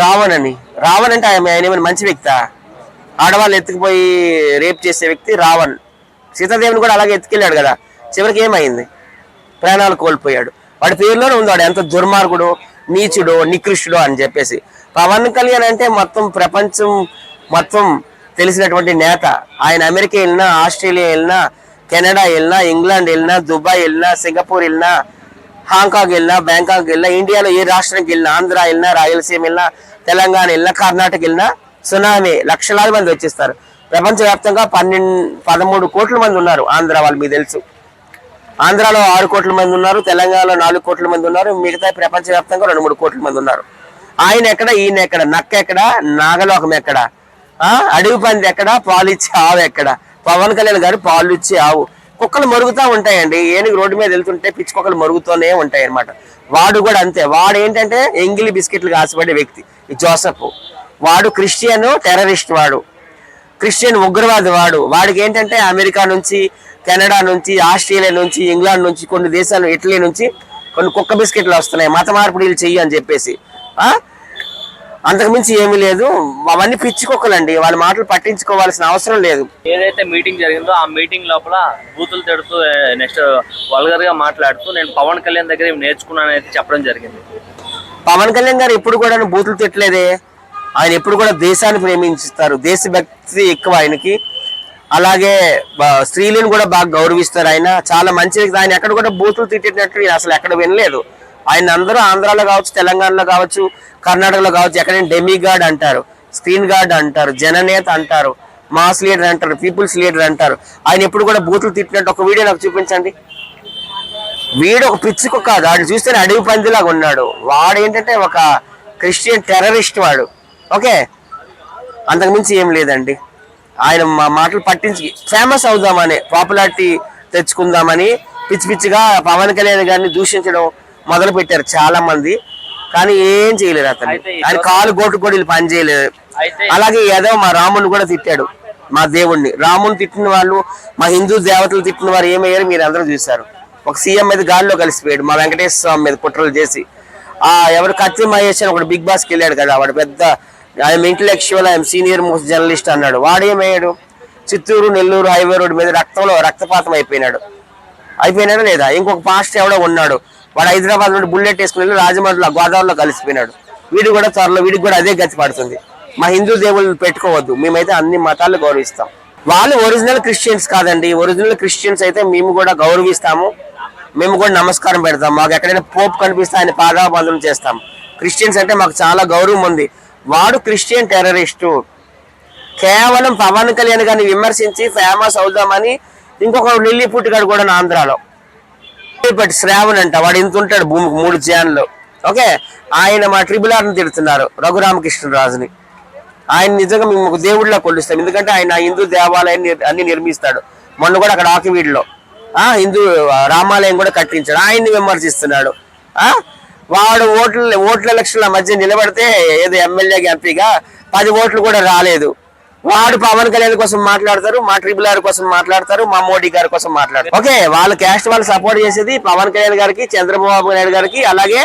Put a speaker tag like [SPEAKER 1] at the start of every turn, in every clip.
[SPEAKER 1] రావణ్ అని. రావణ్ అంటే ఆయన ఏమైనా మంచి వ్యక్తా? ఆడవాళ్ళు ఎత్తుకుపోయి రేప్ చేసే వ్యక్తి రావణ్. సీతాదేవిని కూడా అలాగే ఎత్తుకెళ్ళాడు కదా, చివరికి ఏమైంది? ప్రాణాలు కోల్పోయాడు. వాడి పేరులోనే ఉంది వాడు ఎంత దుర్మార్గుడు, నీచుడు, నికృష్టుడు అని చెప్పేసి. పవన్ కళ్యాణ్ అంటే మొత్తం ప్రపంచం మొత్తం తెలిసినటువంటి నేత. ఆయన అమెరికా వెళ్ళినా, ఆస్ట్రేలియా వెళ్ళినా, కెనడా వెళ్ళినా, ఇంగ్లాండ్ వెళ్ళినా, దుబాయ్ వెళ్ళినా, సింగపూర్ వెళ్ళినా, హాంకాంగ్ వెళ్ళినా, బ్యాంకాక్ వెళ్ళినా, ఇండియాలో ఏ రాష్ట్రానికి వెళ్ళినా, ఆంధ్ర వెళ్ళినా, రాయలసీమ వెళ్ళినా, తెలంగాణ వెళ్ళినా, కర్ణాటక వెళ్ళినా సునామీ లక్షలాది మంది వచ్చేస్తారు. ప్రపంచవ్యాప్తంగా 13 కోట్ల మంది ఉన్నారు ఆంధ్ర వాళ్ళు, మీకు తెలుసు. ఆంధ్రాలో 6 కోట్ల మంది ఉన్నారు, తెలంగాణలో 4 కోట్ల మంది ఉన్నారు, మిగతా ప్రపంచవ్యాప్తంగా 2-3 కోట్ల మంది ఉన్నారు. ఆయన ఎక్కడ, ఈయన ఎక్కడ, నక్క ఎక్కడ, నాగలోకం ఎక్కడ, అడవి పంది ఎక్కడ, పాలు ఇచ్చే ఆవు ఎక్కడ? పవన్ కళ్యాణ్ గారు పాలు ఇచ్చే ఆవు. కుక్కలు మరుగుతూ ఉంటాయండి, ఏనుగు రోడ్డు మీద వెళ్తుంటే పిచ్చి కుక్కలు మరుగుతూనే ఉంటాయి అనమాట. వాడు కూడా అంతే. వాడు ఏంటంటే ఎంగిలి బిస్కెట్లకు ఆశపడే వ్యక్తి ఈ జోసఫ్. వాడు క్రిస్టియన్ టెర్రరిస్ట్, వాడు క్రిస్టియన్ ఉగ్రవాది. వాడికి ఏంటంటే అమెరికా నుంచి, కెనడా నుంచి, ఆస్ట్రేలియా నుంచి, ఇంగ్లాండ్ నుంచి, కొన్ని దేశాలు, ఇటలీ నుంచి కొన్ని కుక్క బిస్కెట్లు వస్తున్నాయి మత మార్పిడిలు చెయ్యి అని చెప్పేసి. అంతకుమించి ఏమీ లేదు. అవన్నీ పిచ్చి కుక్కలండి, వాళ్ళ మాటలు పట్టించుకోవాల్సిన అవసరం లేదు.
[SPEAKER 2] ఏదైతే మీటింగ్ జరిగిందో ఆ మీటింగ్ లోపల బూతులు తిడుతూ నెక్స్ట్ వల్గర్ గా మాట్లాడుతూ నేను పవన్ కళ్యాణ్ దగ్గర నేర్చుకున్నాను అయితే చెప్పడం జరిగింది.
[SPEAKER 1] పవన్ కళ్యాణ్ గారు ఎప్పుడు కూడా బూతులు తిట్టలేదే. ఆయన ఎప్పుడు కూడా దేశాన్ని ప్రేమించుతారు, దేశభక్తి ఎక్కువ ఆయనకి. అలాగే స్త్రీలను కూడా బాగా గౌరవిస్తారు. ఆయన చాలా మంచి వ్యక్తి. ఆయన ఎక్కడ కూడా బూతులు తిట్టినట్టు నేను అసలు ఎక్కడ వినలేదు. ఆయన అందరూ ఆంధ్రాలో కావచ్చు, తెలంగాణలో కావచ్చు, కర్ణాటకలో కావచ్చు, ఎక్కడైనా డెమి గార్డ్ అంటారు, స్క్రీన్ గార్డ్ అంటారు, జననేత అంటారు, మాస్ లీడర్ అంటారు, పీపుల్స్ లీడర్ అంటారు. ఆయన ఎప్పుడు కూడా బూతులు తిట్టినట్టు ఒక వీడియో నాకు చూపించండి. వీడు ఒక పిచ్చుకు కాదు, వాడు చూస్తేనే అడవి పందిలాగా ఉన్నాడు. వాడు ఏంటంటే ఒక క్రిస్టియన్ టెర్రరిస్ట్ వాడు. ఓకే, అంతకుమించి ఏం లేదండి. ఆయన మా మాటలు పట్టించి ఫేమస్ అవుదామని, పాపులారిటీ తెచ్చుకుందామని పిచ్చి పిచ్చిగా పవన్ కళ్యాణ్ గారిని దూషించడం మొదలు పెట్టారు చాలా మంది. కానీ ఏం చేయలేరు అతను. ఆయన కాలు గోటు పని చేయలేదు. అలాగే ఏదో మా రాముని కూడా తిట్టాడు, మా దేవుణ్ణి. రాముని తిట్టిన వాళ్ళు, మా హిందూ దేవతలు తిట్టిన వారు ఏమయ్యారు మీరు అందరూ చూశారు. ఒక సీఎం మీద గాలిలో కలిసిపోయాడు, మా వెంకటేశ్వర స్వామి మీద కుట్రలు చేసి. ఎవరు కత్తి మహేష్ అని ఒకటి బిగ్ బాస్కి వెళ్ళాడు కదా, వాడు పెద్ద I'm intellectual, I'm senior most journalist అన్నాడు. వాడేమయ్యాడు? చిత్తూరు నెల్లూరు హైవే రోడ్డు మీద రక్తపాతం అయిపోయినాడా లేదా? ఇంకొక పాస్టర్ ఎవడో ఉన్నాడు, వాడు హైదరాబాద్ నుండి బుల్లెట్ వేసుకుని వెళ్ళి రాజమండ్రిలో గోదావరిలో కలిసిపోయినాడు. వీడు కూడా త్వరలో వీడికి కూడా అదే గతి పడుతుంది. మా హిందూ దేవుళ్ళు పెట్టుకోవద్దు, మేమైతే అన్ని మతాలు గౌరవిస్తాం. వాళ్ళు ఒరిజినల్ క్రిస్టియన్స్ కాదండి. ఒరిజినల్ క్రిస్టియన్స్ అయితే మేము కూడా గౌరవిస్తాము, మేము కూడా నమస్కారం పెడతాం. మాకు ఎక్కడైనా పోప్ కనిపిస్తే ఆయన పాదాబంధనం చేస్తాం. క్రిస్టియన్స్ అంటే మాకు చాలా గౌరవం ఉంది. వాడు క్రిస్టియన్ టెర్రరిస్టు. కేవలం పవన్ కళ్యాణ్ గారిని విమర్శించి ఫేమస్ అవుదామని ఇంకొక లిల్లీ పుట్టిగాడు కూడా ఆంధ్రాలో శ్రావణ్ అంట, వాడు ఇంత ఉంటాడు భూమికి 3 ఛానళ్ళు. ఓకే, ఆయన మా ట్రిబుల్-ఆర్ని తిడుతున్నారు, రఘురామకృష్ణరాజుని. ఆయన నిజంగా మేము దేవుడిలా కొలుస్తాం, ఎందుకంటే ఆయన హిందూ దేవాలయాన్ని అన్ని నిర్మిస్తాడు. మొన్న కూడా అక్కడ ఆకివీడిలో హిందూ రామాలయం కూడా కట్టించాడు. ఆయన్ని విమర్శిస్తున్నాడు. వాడు ఓట్ల ఎలక్షన్ల మధ్య నిలబడితే ఏదో ఎమ్మెల్యేగా ఎంపీగా 10 ఓట్లు కూడా రాలేదు. వాడు పవన్ కళ్యాణ్ కోసం మాట్లాడతారు, మా ట్రిబుల్-ఆర్ కోసం మాట్లాడతారు, మా మోడీ గారి కోసం మాట్లాడతారు. ఓకే, వాళ్ళ క్యాస్ట్ వాళ్ళు సపోర్ట్ చేసేది పవన్ కళ్యాణ్ గారికి, చంద్రబాబు నాయుడు గారికి, అలాగే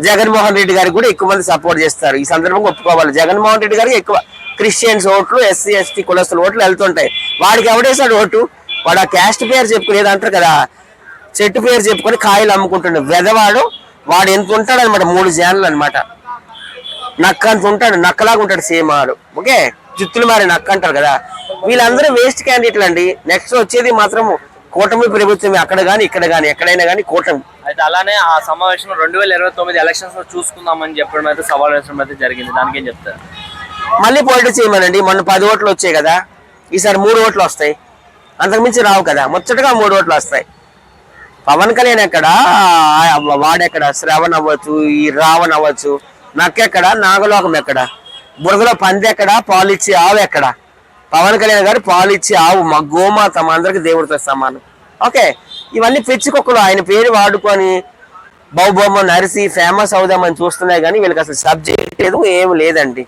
[SPEAKER 1] జగన్మోహన్ రెడ్డి గారికి కూడా ఎక్కువ మంది సపోర్ట్ చేస్తారు. ఈ సందర్భంగా ఒప్పుకోవాలి, జగన్మోహన్ రెడ్డి గారికి ఎక్కువ క్రిస్టియన్స్ ఓట్లు, ఎస్సీ ఎస్టీ కులస్తుల ఓట్లు వెళ్తుంటాయి. వాడికి ఎవడేసాడు ఓటు? వాడు ఆ క్యాస్ట్ పేరు చెప్పుకునేది అంటారు కదా, చెట్టు పేరు చెప్పుకొని కాయలు అమ్ముకుంటుండే వెదవాడు. వాడు ఎంత ఉంటాడు అనమాట, 3 ఛానళ్ళు అనమాట. నక్క అంత ఉంటాడు, నక్కలాగా ఉంటాడు సేమ్ వాడు. ఓకే, జుత్తులు మారి నక్క అంటారు కదా. వీళ్ళందరూ వేస్ట్ క్యాండిడేట్లు అండి. నెక్స్ట్ వచ్చేది మాత్రం కూటమి ప్రభుత్వం, అక్కడ కానీ ఇక్కడ కానీ ఎక్కడైనా కానీ కూటమి.
[SPEAKER 2] అయితే అలానే ఆ సమావేశంలో 2029 ఎలక్షన్స్ లో చూసుకుందామని చెప్పడం అయితే సమావేశం అయితే జరిగింది. దానికి ఏం చెప్తారు?
[SPEAKER 1] మళ్ళీ పాలిటిక్స్ చేయమనండి. మొన్న 10 ఓట్లు వచ్చాయి కదా, ఈసారి 3 ఓట్లు వస్తాయి, అంతకుమించి రావు కదా. ముచ్చటగా 3 ఓట్లు వస్తాయి. పవన్ కళ్యాణ్ ఎక్కడ, వాడెక్కడ, శ్రవణ్ అవ్వచ్చు, ఈ రావణ్ అవ్వచ్చు, నక్కెక్కడ, నాగలోకం ఎక్కడ, బురదలో పంది ఎక్కడ, పాలిచ్చి ఆవు ఎక్కడ? పవన్ కళ్యాణ్ గారు పాలిచ్చి ఆవు, మా గోమాత, మా అందరికి దేవుడితో సమానం. ఓకే, ఇవన్నీ పిచ్చుకొక్కలు ఆయన పేరు వాడుకొని బహుబొమ్మ నరిసి ఫేమస్ అవుదామని చూస్తున్నాయి. కానీ వీళ్ళకి అసలు సబ్జెక్ట్ లేదు, ఏం లేదండి.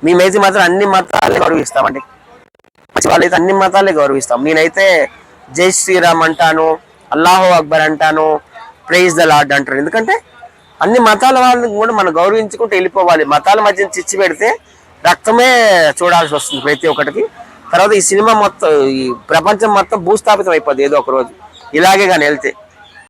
[SPEAKER 1] మేమైతే మాత్రం అన్ని మతాలే గౌరవిస్తామండి. వాళ్ళైతే అన్ని మతాలే గౌరవిస్తాం. నేనైతే జై శ్రీరామ్ అంటాను, అల్లాహు అక్బర్ అంటాను, ప్రైజ్ ద లార్డ్ అంటారు. ఎందుకంటే అన్ని మతాల వాళ్ళని కూడా మనం గౌరవించుకుంటూ వెళ్ళిపోవాలి. మతాల మధ్య చిచ్చు పెడితే రక్తమే చూడాల్సి వస్తుంది ప్రతి ఒక్కటికి. తర్వాత ఈ సినిమా మొత్తం, ఈ ప్రపంచం మొత్తం భూస్థాపితం అయిపోద్ది ఏదో ఒక రోజు ఇలాగే కానీ వెళ్తే.